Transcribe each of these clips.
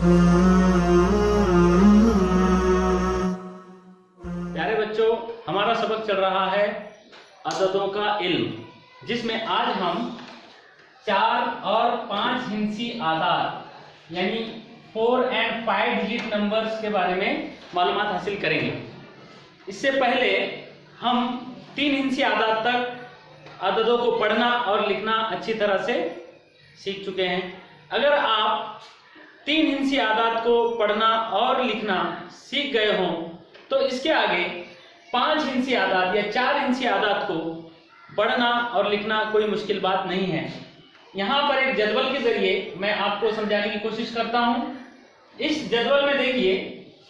प्यारे बच्चों, हमारा सबक चल रहा है अददों का इल्म, जिसमें आज हम 4 और 5 हिंसी आदाद यानी 4 and 5 डिजिट नंबर्स के बारे में मालूमात हासिल करेंगे। इससे पहले हम 3 हिंसी आदाद तक अददों को पढ़ना और लिखना अच्छी तरह से सीख चुके हैं। अगर आप 3 हिंसी आदाद को पढ़ना और लिखना सीख गए हों तो इसके आगे 5 हिंसी आदाद या 4 हिंसी आदाद को पढ़ना और लिखना कोई मुश्किल बात नहीं है। यहाँ पर एक जदवल के जरिए मैं आपको समझाने की कोशिश करता हूँ। इस जदवल में देखिए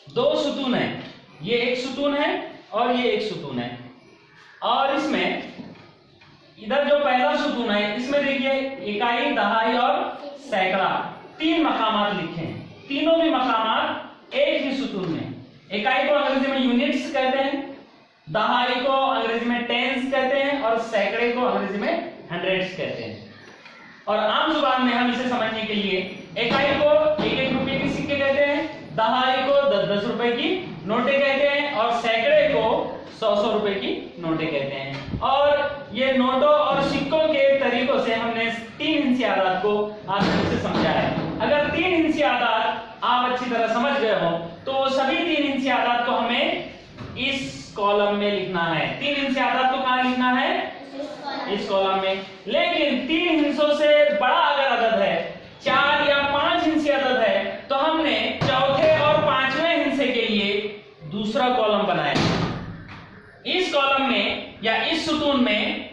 2 सुतून है, ये एक सुतून है और ये एक सुतून है, और इसमें इधर जो पहला सुतून है इसमें देखिए इकाई, दहाई और सैकड़ा 3 मकामात लिखे हैं। तीनों भी मकामात एक ही सुतून में। इकाई को अंग्रेजी में यूनिट्स कहते हैं, दहाई को अंग्रेजी में टेंस कहते हैं और सैकड़े को अंग्रेजी में हंड्रेड्स कहते हैं। और आम जुबान में हम इसे समझने के लिए इकाई को 1-1 रुपए की सिक्के कहते हैं, दहाई को 10-10 रुपए की नोटें कहते हैं और सैकड़े को 100-100 रुपए की नोटें कहते हैं। और ये नोटों और सिक्कों के तरीकों से हमने 3 हिंसी आदाद को आसानी से समझा है। अगर 3 हिंसी आदाद आप अच्छी तरह समझ गए हो तो सभी 3 हिंसी आदाद को हमें इस कॉलम में लिखना है। 3 हिंसी आदाद को कहाँ लिखना है? इस कॉलम में। लेकिन 3 हिंसों से बड़ा अगर अदद है, 4 या 5 हिंसी अदद है, तो हमने चौथे और 5वें हिंसे के लिए दूसरा कॉलम बनाया। इस कॉलम में या इस सुतून में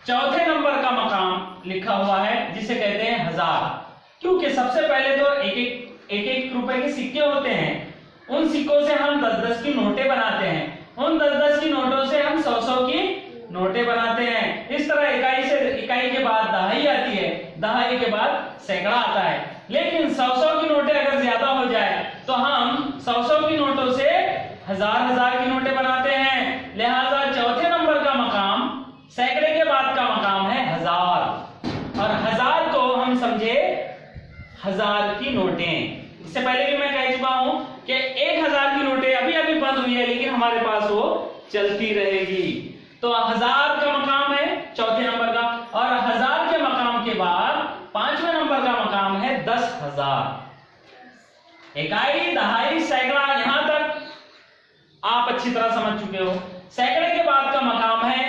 चौथे नंबर का मकाम लिखा हुआ है जिसे कहते हैं 1000। क्योंकि सबसे पहले तो एक रुपए के सिक्के होते हैं, उन सिक्कों से हम 10-10 की नोटें बनाते हैं, उन 10-10 की नोटों से हम 100-100 की नोटें बनाते हैं। इस तरह इकाई के बाद दहाई आती है, दहाई के बाद सैकड़ा आता है। लेकिन 100-100 की नोटें अगर ज्यादा हो जाए तो हम 100-100 की नोटों से 1000-1000 की नोटें बनाते हैं। लिहाजा चौथे नंबर का मकाम सैकड़े के बाद का मकाम है 1000, और 1000 को हम समझे 1000 की नोटें। इससे पहले भी मैं कह चुका हूं कि 1000 की नोटें अभी अभी बंद हुई है, लेकिन हमारे पास वो चलती रहेगी। तो 1000 का मकाम है चौथे नंबर का, और 1000 के मकाम के बाद 5वें नंबर का मकाम है 10,000। इकाई, दहाई, सैकड़ा यहां तक आप अच्छी तरह समझ चुके हो। सैकड़े के बाद का मकाम है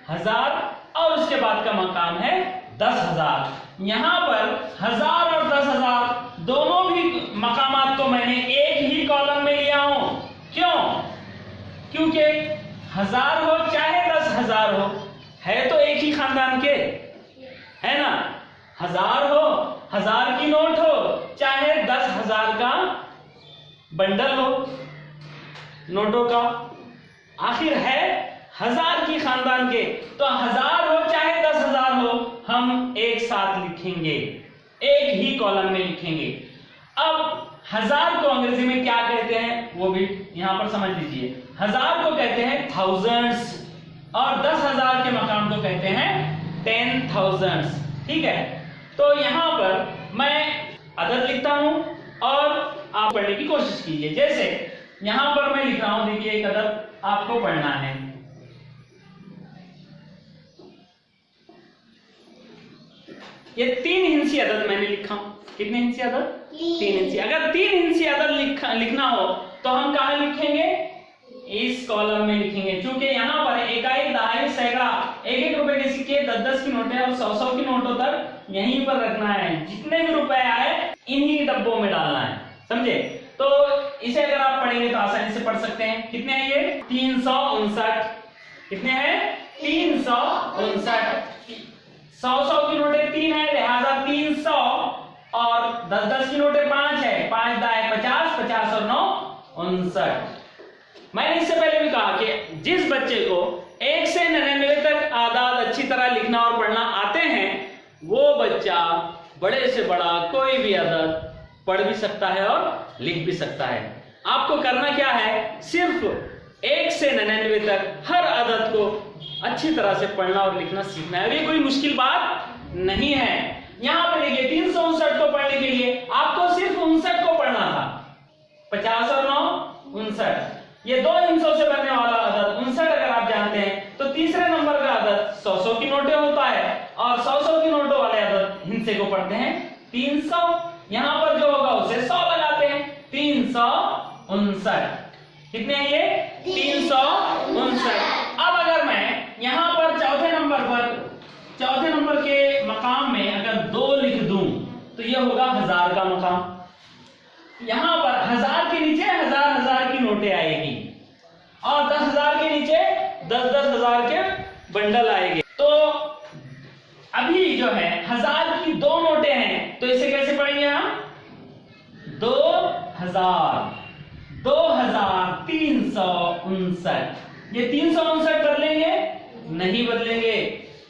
1000 और उसके बाद का मकाम है 10,000। यहां पर 1000 और 10,000 दोनों भी मकामात को मैंने एक ही कॉलम में लिया हूं। क्यों? क्योंकि 1000 हो चाहे 10,000 हो, है तो एक ही खानदान के, है ना। 1000 हो, 1000 की नोट हो, चाहे 10,000 का बंडल हो नोटों का, आखिर है 1000 की खानदान के। तो 1000 हो चाहे 10,000 हो, हम एक साथ लिखेंगे, एक ही कॉलम में लिखेंगे। अब 1000 को अंग्रेजी में क्या कहते हैं वो भी यहां पर समझ लीजिए। 1000 को कहते हैं थाउजेंड्स और 10,000 के मकाम को कहते हैं 10,000। ठीक है, तो यहां पर मैं अदद लिखता हूं और आप पढ़ने की कोशिश कीजिए। जैसे यहां पर मैं लिख रहा हूं, देखिए एक अदद आपको पढ़ना है। ये 3 हिंसी अदद मैंने लिखा। कितने हिंसी अदद? 3 हिंसी। अगर 3 हिंसी अदद लिखना हो तो हम कहां लिखेंगे? इस कॉलम में लिखेंगे। क्योंकि यहाँ पर इकाई, दहाई, सैकड़ा 1-1 रुपए के सिक्के, 10-10 की नोटें और 100-100 की नोटों तक यहीं पर रखना है। जितने भी रुपए आए इन्हीं डब्बों में डालना है, समझे। तो इसे अगर आप पढ़ेंगे तो आसानी से पढ़ सकते हैं। कितने हैं ये? 359। कितने हैं? 359। 100-100 की नोटें 3 है, लिहाजा 300, और 10-10 की नोटें 5 है, 5 दाएं 50, 50 और 9 59। मैंने इससे पहले भी कहा कि जिस बच्चे को 1 से 99 तक आदाद अच्छी तरह लिखना और पढ़ना आते हैं, वो बच्चा बड़े से बड़ा कोई भी अदद पढ़ भी सकता है और लिख भी सकता है। आपको करना क्या है? सिर्फ 1 से 99 तक हर अदद को अच्छी तरह से पढ़ना और लिखना सीखना है। ये कोई मुश्किल बात नहीं है। यहाँ पर देखिए 359 को पढ़ने के लिए आपको सिर्फ 59 ये 2 हिस्सों से बनने वाला अदद 59 अगर आप जानते हैं तो तीसरे नंबर का अदद 100 की नोटें होता है और 100 की नोटों वाले अदद हिस्से को पढ़ते हैं 300। यहां पर जो होगा उसे 100 लगाते हैं 359। कितने हैं ये 359। अब अगर मैं यहां पर चौथे नंबर के मकाम में अगर 2 लिख दूं तो ये होगा 1000 का मकाम। यहां पर 1000 के नीचे 1000 की नोटें आएगी और 10,000 के नीचे 10,000 के बंडल आएंगे। तो अभी जो है 1000 की 2 नोटें हैं तो इसे कैसे पढ़ेंगे हम 2359। ये 359 बदलेंगे नहीं बदलेंगे,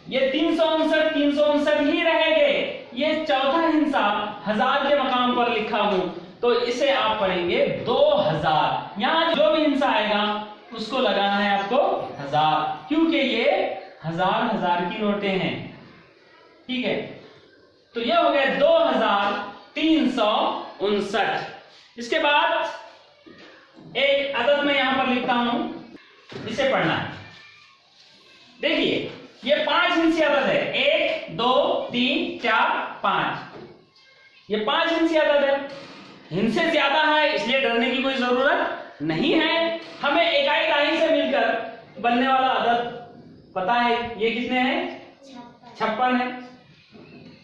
ये 359 ही रहेंगे। ये चौथा हिस्सा 1000 के मकाम पर लिखा हूं तो इसे आप पढ़ेंगे 2000। यहां जो भी हिस्सा आएगा उसको लगाना है आपको 1000 क्योंकि ये 1000 की नोटें हैं। ठीक है, तो ये हो गया 2359। इसके बाद एक अदद में यहां पर लिखता हूं, इसे पढ़ना है। देखिए ये 5 हिस्सी अदद है 1 2 3 4 5। ये 5 हिस्सी अदद है, हिस्से ज्यादा है इसलिए डरने की कोई जरूरत नहीं है। हमें इकाई दहाई से मिलकर बनने वाला अदद पता है, ये कितने हैं 56 है।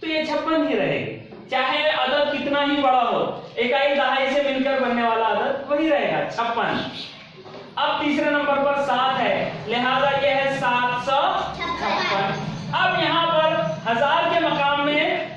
तो ये 56 ही रहेंगे चाहे अदद कितना ही बड़ा हो, इकाई दहाई से मिलकर बनने वाला अदद वही रहेगा 56। अब तीसरे नंबर पर 7 है लिहाजा यह है 756। अब यहां पर 1000 के मकाम में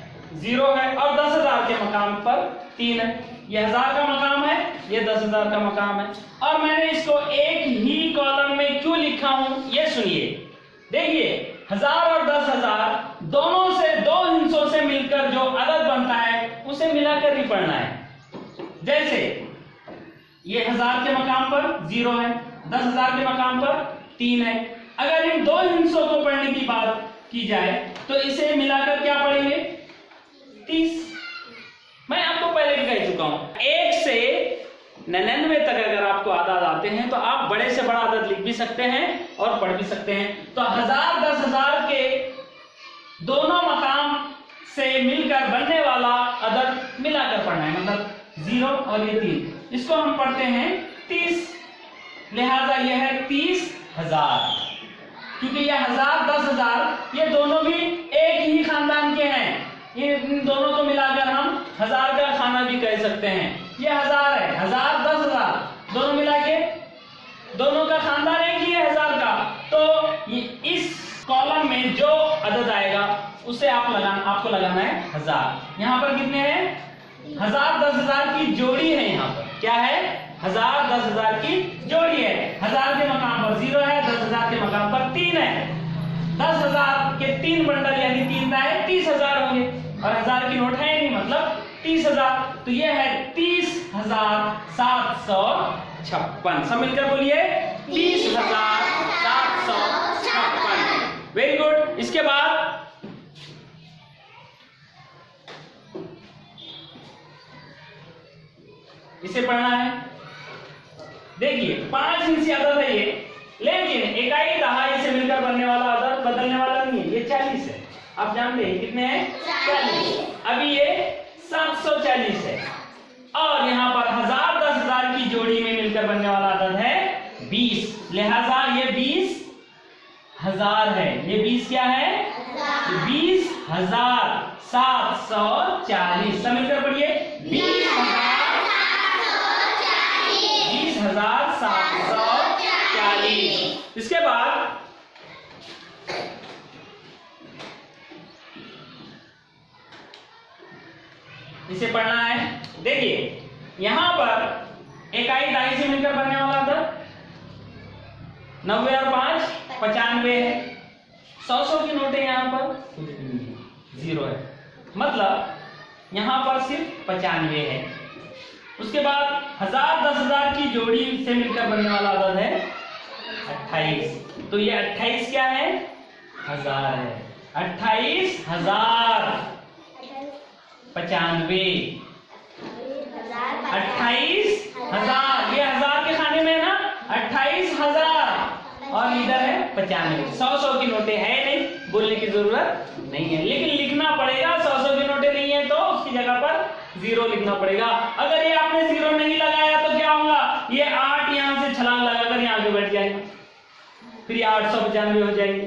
0 है और 10,000 के मकाम पर 3 है। ये 1000 का मकाम है, ये 10,000 का मकाम है और मैंने इसको एक ही कॉलम में क्यों लिखा हूं ये सुनिए। देखिए 1000 और 10,000 दोनों से 2 हिस्सों से मिलकर जो अदद बनता है उसे मिलाकर ही पढ़ना है। जैसे ये 1000 के मकाम पर 0 है, 10,000 के मकाम पर 3 है। अगर इन 2 हिस्सों को पढ़ने की बात की जाए तो इसे मिलाकर क्या पढ़ेंगे 30। मैं आपको पहले भी कह चुका हूं 1 से 99 तक अगर आपको अदद आते हैं तो आप बड़े से बड़ा अदद लिख भी सकते हैं और पढ़ भी सकते हैं। तो 1000 10,000 के दोनों मकाम से मिलकर बनने वाला अदद मिलाकर पढ़ना है, मतलब 0 और ये 3, इसको हम पढ़ते हैं 30। लिहाजा यह है 30,000। क्योंकि यह 1000 10,000 ये दोनों भी एक ही खानदान के हैं, इन दोनों को मिलाकर हम 1000 का खाना भी कह सकते हैं। ये 1000 है, 1000 10,000 दोनों मिला के दोनों का खानदान एक ही है 1000 का। तो ये इस कॉलम में जो अदद आएगा उसे आपको लगाना है 1000। यहाँ पर कितने हैं 1000 10,000 की जोड़ी है। यहाँ पर क्या है 1000 10,000 की जोड़ी है। 1000 के मकाम पर 0 है, 10,000 के मकाम पर 3 है। 10,000 के 3 बंडल यानी 3 दाएं 30,000 होंगे और 1000 की नोट है नहीं मतलब 30,000। तो यह है 30,756। सब मिलकर बोलिए 30,756। Very good. इसके बाद इसे पढ़ना है। देखिए 5 हिस्सी अदद है ये, लेकिन इकाई दहाई से मिलकर बनने वाला अदद बदलने वाला नहीं है। ये 40 है, आप जानते हैं कितने हैं 40। अभी ये 740 है और यहाँ पर 1000 10,000 की जोड़ी में मिलकर बनने वाला अदद है 20। लिहाजा ये 20,000 है। ये 20 क्या है 20,740। सब मिलकर पढ़िए 20,740। इसके बाद इसे पढ़ना है। देखिए यहां पर इकाई दहाई से मिलकर बनने वाला अदद 90 और 5 95 है। 100 की नोटें यहां पर 0 है, मतलब यहां पर सिर्फ 95 है। उसके बाद 1000 10,000 की जोड़ी से मिलकर बनने वाला अदद है 28। तो ये 28 क्या है 1000 है। 28,000 95 28,000 ये 1000 के खाने में है ना 28,000 और इधर है 95। 100 की नोटें है नहीं, बोलने की जरूरत नहीं है, लेकिन लिखना पड़ेगा। 100 की नोटें नहीं है तो उसकी जगह पर 0 लिखना पड़ेगा। अगर ये आपने 0 नहीं लगाया तो क्या होगा, ये 8 यहां से छलांग लगाकर यहाँ पे बैठ जाएगा, फिर ये 895 हो जाएंगे।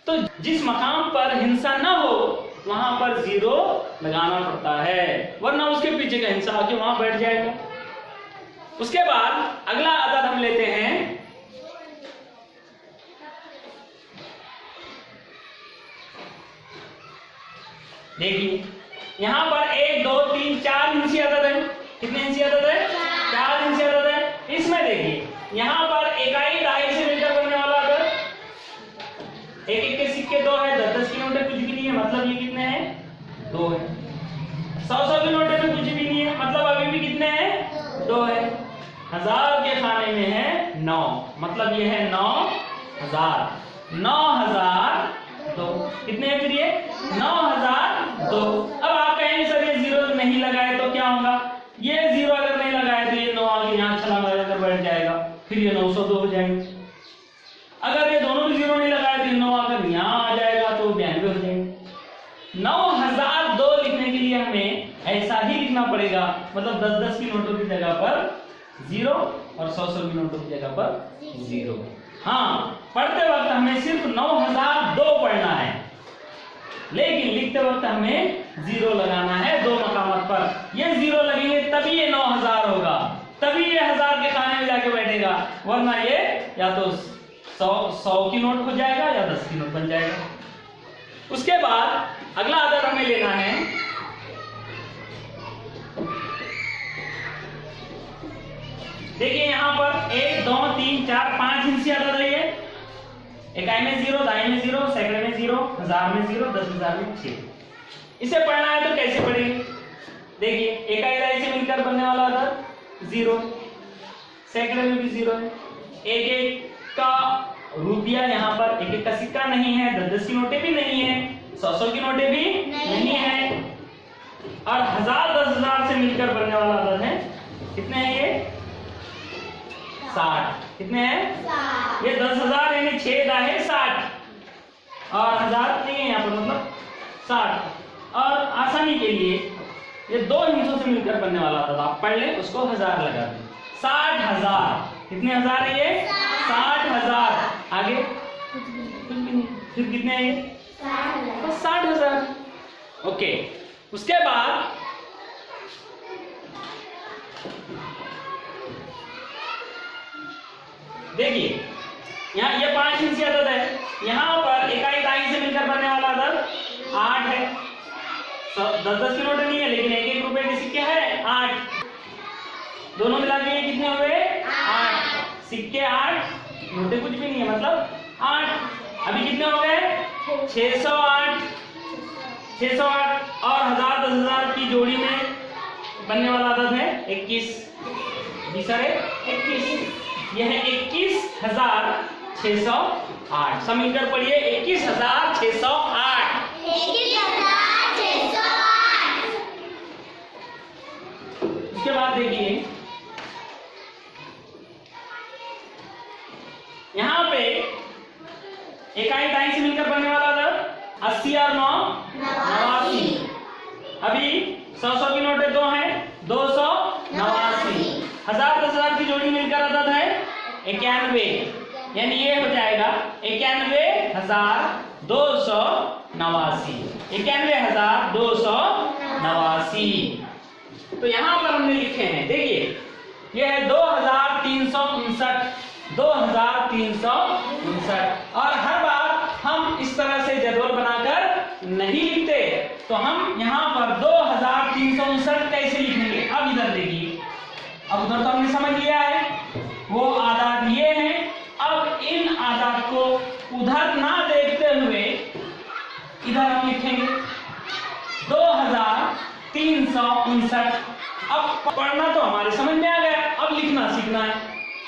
तो जिस मकाम पर हिंसा ना हो वहां पर 0 लगाना पड़ता है, वरना उसके पीछे का हिंसा आके वहां बैठ जाएगा। उसके बाद अगला अदद हम लेते हैं, देखिए यहां पर 1 2 3 4 हिंसी अदद है। कितने हिंसी अदद है? 4 हिंसी अदद है। इसमें देखिए यहां पर इकाई दहाई से मिलकर बनने वाला अदद, 1 के सिक्के 2 है, 10 की नोटें कुछ भी नहीं है, मतलब ये कितने हैं? 2 है। 100 की नोटें में कुछ भी नहीं है, मतलब अभी भी कितने हैं? 2 है। 1000 के खाने में है 9, मतलब ये है 9000। 9002 कितने हैं फिर ये? 9002। अब आप कहेंगे सर ये 0 नहीं लगाए तो क्या होगा? ये 0 अगर नहीं लगाए तो ये 9 आगे यहाँ छलांग लगाकर बैठ जाएगा, फिर ये 902 हो जाएंगे। अगर ये दोनों भी 0 नहीं लगाए तो ये 9 आकर यहाँ आ जाएगा तो 92 हो जाएंगे। 9002 लिखने के लिए हमें ऐसा ही लिखना पड़ेगा, मतलब 10-10 की नोटों की जगह पर 0 और 100 की नोटों की जगह पर 0। हाँ, पढ़ते वक्त हमें सिर्फ 9002 पढ़ना है, लेकिन लिखते वक्त हमें 0 लगाना है 2 मकामात पर। ये 0 लगेंगे तभी ये 9000 होगा, तभी ये 1000 के खाने में जाके बैठेगा, वरना ये या तो 100 की नोट हो जाएगा या 10 की नोट बन जाएगा। उसके बाद अगला अदद हमें लेना है, देखिए यहां पर 1 2 3 4 5 हिंसी अदद है। ये इकाई में 0, दहाई में 0, सैकड़े में 0, 1000 में 0, 10,000 में 6। इसे पढ़ना है तो कैसे पढ़ेंगे? देखिए इकाई दहाई से मिलकर बनने वाला अदद 0, सैकड़े में भी 0 है, 1-1 का रुपया यहाँ पर 1-1 का सिक्का नहीं है, 10-10 की नोटें भी नहीं है, 100 की नोटें भी नहीं है, और 1000 10,000 से मिलकर बनने वाला अदद है। कितने हैं ये? 60। कितने हैं? 60। ये 10,000 यानी 6 दाहे 60 और 1000 नहीं है यहाँ पर, मतलब 60। और आसानी के लिए ये 2 हिस्सों से मिलकर बनने वाला था, आप पढ़ लें, उसको 1000 लगा दें। 60,000। कितने हजार है ये? 60,000। आगे कुछ भी नहीं, फिर कितने हैं ये? 60,000। ओके, उसके बाद देखिए यहाँ ये 5 हिस्से अदद है, यहाँ पर इकाई दहाई से मिलकर बनने वाला अदद 8 है। 10-10 की नोटें नहीं है, लेकिन 1-1 रुपए के सिक्के हैं 8, दोनों मिला के कितने हुए? 8। सिक्के 8, नोटें कुछ भी नहीं है, मतलब 8। अभी कितने हो गए? 608। 608 और 1000 10,000 की जोड़ी में बनने वाला अदद है 21। जी सर 21। यह है 21,608। सब मिलकर पढ़िए 21,608। 21,608। उसके बाद देखिए यहाँ पे इकाई दहाई से मिलकर बनने वाला अदद 80 और 9 89। अभी 100 की नोटें 2 हैं, 289। 1000 10,000 की जोड़ी मिलकर अदद है 91, यानी ये हो जाएगा 91,289। 91,289। तो यहां पर हमने लिखे हैं, देखिए ये है 2,359। 2,359। और हर बार हम इस तरह से जदवल बनाकर नहीं लिखते, तो हम यहाँ पर 2,359 कैसे लिखेंगे? अब इधर देखिए, अब उधर तो हमने समझ लिया है, वो आदात ये हैं। अब इन आदात को उधर ना देखते हुए इधर हम लिखेंगे 2,359। अब पढ़ना तो हमारे समझ में आ गया, अब लिखना सीखना है।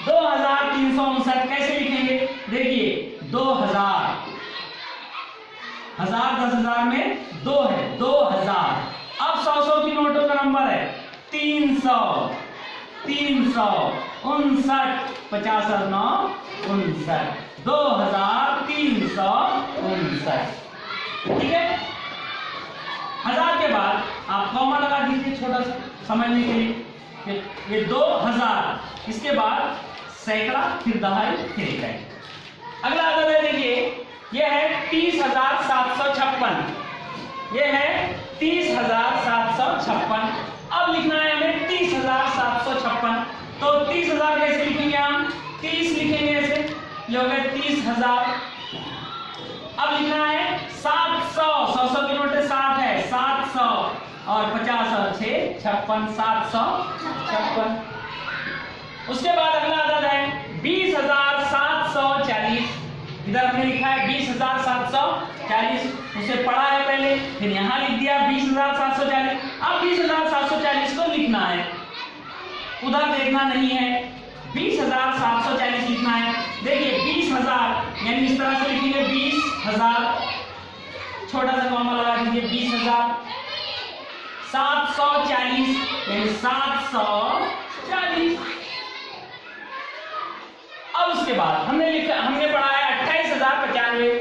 2,359 कैसे लिखेंगे? देखिए 2000, 1000 10,000 में 2 है, 2000। अब 100 की नोटों का नंबर है 300, 359। 50 और 9 59, 2359। ठीक है, 1000 के बाद आप कॉमा लगा दीजिए छोटा सा समझने के लिए। ये 2000, इसके बाद सैकड़ा, फिर दहाई, फिर इकाई। अगला अदद है, देखिए ये है 30,756, ये है 30,756। अब लिखना है हमें 30,756, तो 30,000 कैसे लिखेंगे हम? 30 लिखेंगे ऐसे, ये हो गए 30,000। अब लिखना है 700, 100 की नोट 60 है, 700 और 50 और 6 56, 756। उसके बाद अगला अदद है 20,740, इधर हमने लिखा है 20,740, उसे पढ़ा है पहले, फिर यहां लिख दिया 20,740। अब 20,740 को लिखना है, उधर देखना नहीं है, 20,740 लिखना है। देखिए 20,000 यानी इस तरह से लिखेंगे 20,000, छोटा सा कॉमा लगा दीजिए 20,000। 740 यानी 740। अब उसके बाद हमने पढ़ा है 28,095,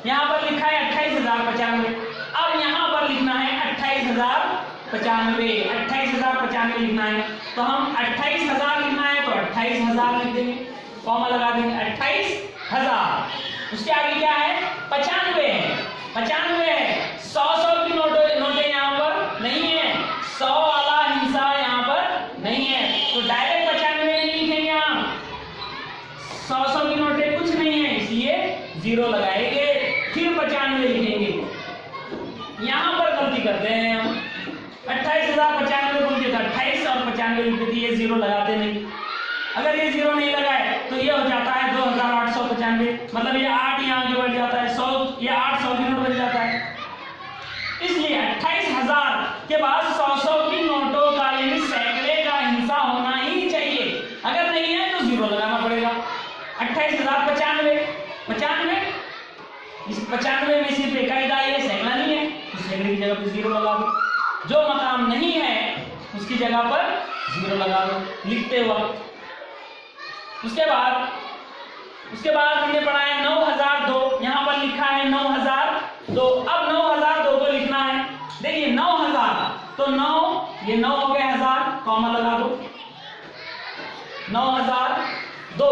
यहां पर लिखा है 28,095। अब यहां पर लिखना है 28,095, 28,095 लिखना है, तो हम 28,000 लिखना है तो 28,000 लिख देंगे, कॉमा लगा देंगे 28,000। उसके आगे क्या है? 95 है, 95 है। 100 की नोटें यहाँ पर नहीं है, 100 वाला हिस्सा यहाँ पर नहीं है, तो डायरेक्ट 95 नहीं लिखेंगे हम, 100 की नोटें कुछ नहीं है इसलिए 0 लगाएंगे, फिर 95 लिखेंगे। यहाँ पर गलती करते हैं हम, 28,095 बोलते थे 28 और 95 लिखते थे, ये 0 लगाते नहीं। अगर ये 0 नहीं लगाए तो ये हो जाता है 2,895, मतलब ये 8 यहाँ आगे बढ़ जाता है, 100 ये 800 की नोट बन जाता है। इसलिए 28,000 के बाद 100 की नोटों का यानी सैकड़े का हिस्सा होना ही चाहिए, अगर नहीं है तो 0 लगाना पड़ेगा। 28,095, 95, इस 95 में सिर्फ इकाई दाई है, सैकड़ा नहीं है, तो सैकड़े की जगह पर 0 लगा दो। जो मकाम नहीं है उसकी जगह पर 0 लगा दो लिखते वक्त। उसके बाद हमने पढ़ा है 9,002, यहां पर लिखा है 9,002। अब 9,002 को लिखना है, देखिए 9,000 तो 9, ये 9 हो गए 1000, कॉमा लगा दो। 9,002,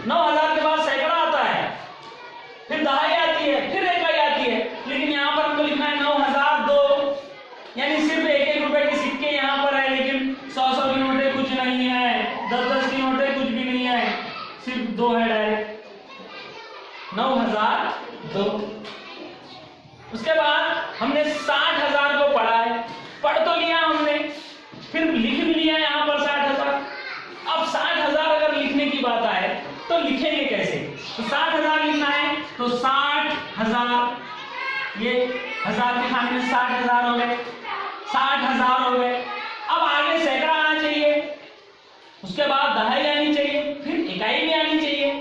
9,000 के बाद सैकड़ा आता है, फिर दहाई आती है, फिर इकाई आती है, लेकिन यहाँ पर हमको लिखना है 9,002, यानी सिर्फ 1-1 रुपए के सिक्के यहाँ पर है, लेकिन 100 की नोटें कुछ नहीं है, 10-10 की नोटें कुछ भी नहीं है, सिर्फ 2 है डायरेक्ट, 9,002। उसके बाद हमने 60,000 को पढ़ा है, पढ़ तो लिया हमने, फिर लिख भी लिया यहाँ पर 60,000। अब 60,000 अगर लिखने की बात आए तो लिखेंगे कैसे? तो 60,000 लिखना है तो 60,000, ये 1000 के खाने में 60,000 हो गए, 60,000 हो गए। अब आगे सैकड़ा आना चाहिए, उसके बाद दहाई आनी चाहिए, फिर इकाई भी आनी चाहिए,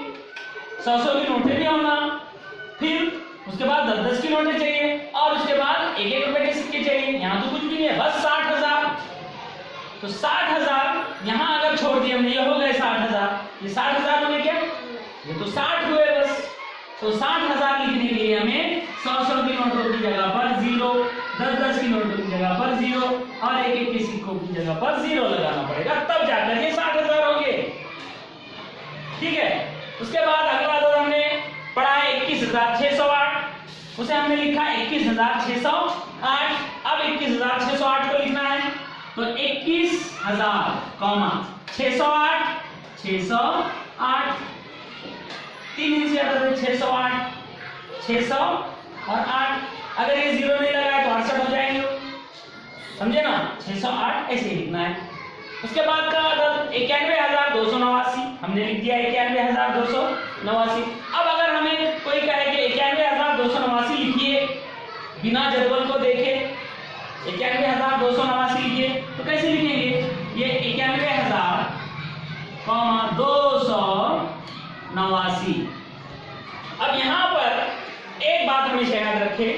100 की नोटें भी होना, फिर उसके बाद 10-10 की नोटें चाहिए, और उसके बाद 1-1 रुपए के सिक्के चाहिए। यहाँ तो कुछ भी नहीं है, बस 60,000। तो 60,000 यहाँ अगर छोड़ दिए हमने, ये हो गए 60,000, ये 60,000 हो गए क्या? ये तो 60 हुए बस। तो 60,000 लिखने के लिए हमें 100 की नोटों की जगह पर 0, 10-10 की नोटों की जगह पर 0 और 1-1 के सिक्कों की जगह पर 0 लगाना पड़ेगा, तब जाकर ये 60,000 हो गए। ठीक है, उसके बाद अगला अदद हमने पढ़ा है 21,608, उसे हमने लिखा 21,608। अब 21,608 को लिखना है तो 21,000, 608 3 हिस्से आता है, 608, 600 और 8। अगर ये 0 नहीं लगा है तो 68 हो जाएंगे, समझे ना? 608 ऐसे ही लिखना है। उसके बाद का अदद 91,289, हमने लिख दिया 91,289। अब अगर हमें कोई कहे कि 91,289 लिखिए बिना जदवल को देखे, 91,289 लिखिए, तो कैसे लिखेंगे? ये 91,289। अब यहाँ पर एक बात हमेशा याद रखें,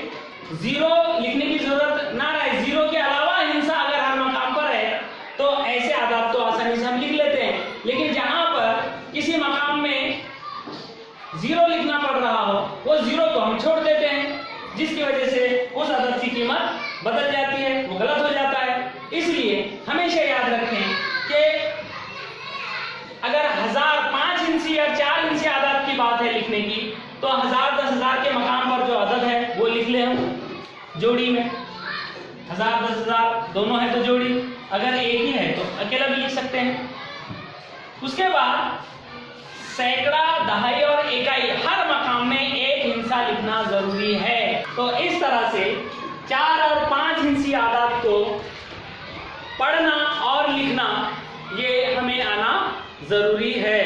0 लिखने की जरूरत ना रहे, 0 के अलावा हिंसा अगर हर मकाम पर है तो ऐसे आदात तो आसानी से हम लिख लेते हैं, लेकिन जहां पर किसी मकाम इसलिए हमेशा याद रखें कि अगर 1000 5 हिंसी या 4 हिंसी आदाद की बात है लिखने की, तो 1000 10,000 के मकाम पर जो अदद है वो लिख ले हम जोड़ी में। 1000 10,000 दोनों है तो जोड़ी, अगर एक ही है तो अकेला भी लिख सकते हैं। उसके बाद सैकड़ा, दहाई और इकाई, हर मकाम में एक हिंसा लिखना जरूरी है। तो इस तरह से 4 और 5 हिंसी आदाद को पढ़ना और लिखना ये हमें आना जरूरी है।